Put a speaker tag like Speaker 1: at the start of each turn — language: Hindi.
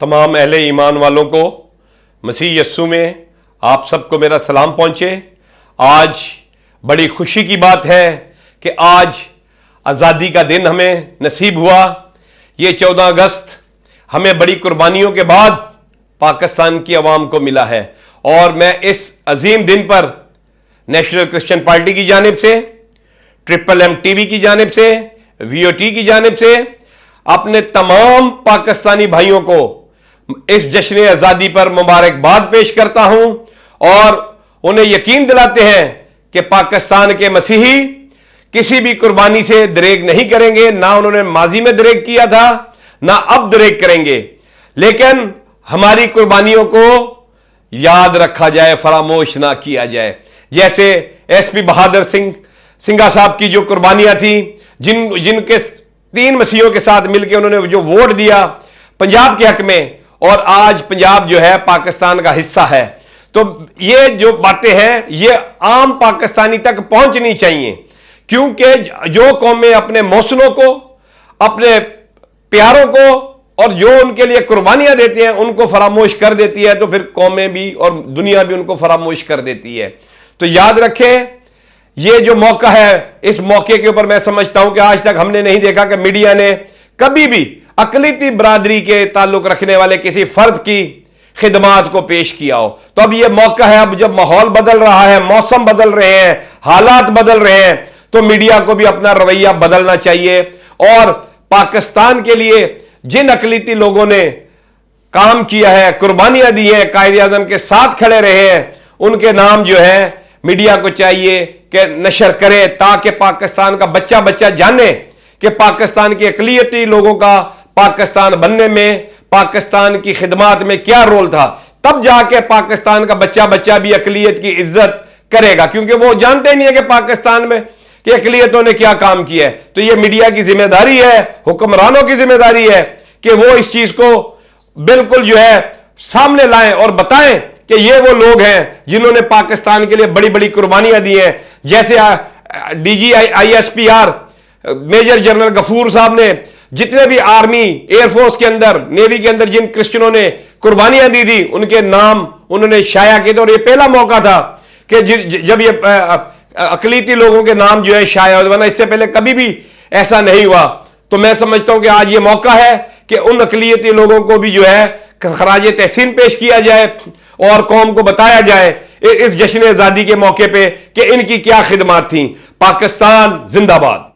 Speaker 1: तमाम अहले ईमान वालों को मसीह यस्सु में आप सबको मेरा सलाम पहुंचे। आज बड़ी खुशी की बात है कि आज आज़ादी का दिन हमें नसीब हुआ। ये 14 अगस्त हमें बड़ी कुर्बानियों के बाद पाकिस्तान की आवाम को मिला है और मैं इस अजीम दिन पर नेशनल क्रिश्चियन पार्टी की जानिब से, ट्रिपल एम टीवी की जानिब से, VOT की जानिब से अपने तमाम पाकिस्तानी भाइयों को इस जश्न आज़ादी पर मुबारकबाद पेश करता हूं और उन्हें यकीन दिलाते हैं कि पाकिस्तान के मसीही किसी भी कुर्बानी से दरेग नहीं करेंगे। ना उन्होंने माजी में दरेग किया था, ना अब दरेग करेंगे, लेकिन हमारी कुर्बानियों को याद रखा जाए, फरामोश ना किया जाए। जैसे SP बहादुर सिंघा साहब की जो कुर्बानियां थी, जिनके 3 मसीहों के साथ मिलकर उन्होंने जो वोट दिया पंजाब के हक में, और आज पंजाब जो है पाकिस्तान का हिस्सा है। तो ये जो बातें हैं ये आम पाकिस्तानी तक पहुंचनी चाहिए, क्योंकि जो कौमें अपने मौसलों को, अपने प्यारों को और जो उनके लिए कुर्बानियां देते हैं उनको फरामोश कर देती है, तो फिर कौमें भी और दुनिया भी उनको फरामोश कर देती है। तो याद रखें, ये जो मौका है, इस मौके के ऊपर मैं समझता हूं कि आज तक हमने नहीं देखा कि मीडिया ने कभी भी अकलीती बरादरी के ताल्लुक रखने वाले किसी फर्द की खिदमात को पेश किया हो। तो अब यह मौका है, अब जब माहौल बदल रहा है, मौसम बदल रहे हैं, हालात बदल रहे हैं, तो मीडिया को भी अपना रवैया बदलना चाहिए और पाकिस्तान के लिए जिन अकलीती लोगों ने काम किया है, कुर्बानियां दी हैं, कायदे आज़म के साथ खड़े रहे हैं, उनके नाम जो है मीडिया को चाहिए कि नशर करे, ताकि पाकिस्तान का बच्चा बच्चा जाने कि पाकिस्तान के अकलीती लोगों का पाकिस्तान बनने में, पाकिस्तान की खिदमत में क्या रोल था। तब जाके पाकिस्तान का बच्चा बच्चा भी अकलीत की इज्जत करेगा, क्योंकि वो जानते नहीं है कि पाकिस्तान में कि अकलीतों ने क्या काम किया है। तो ये मीडिया की जिम्मेदारी है, हुक्मरानों की जिम्मेदारी है कि वो इस चीज को बिल्कुल जो है सामने लाएं और बताएं कि ये वो लोग हैं जिन्होंने पाकिस्तान के लिए बड़ी बड़ी कुर्बानियां दी हैं। जैसे DG ISPR major general Ghafoor साहब ने जितने भी आर्मी, एयरफोर्स के अंदर, नेवी के अंदर जिन क्रिश्चियनों ने कुर्बानियां दी थी, उनके नाम उन्होंने शाया किए थे। और ये पहला मौका था कि जब ये अकलीती लोगों के नाम जो है शाया हो, वरना इससे पहले कभी भी ऐसा नहीं हुआ। तो मैं समझता हूं कि आज ये मौका है कि उन अकलीती लोगों को भी जो है खराज तहसीन पेश किया जाए और कौम को बताया जाए इस जश्न आज़ादी के मौके पे कि इनकी क्या खिदमत थी। पाकिस्तान जिंदाबाद।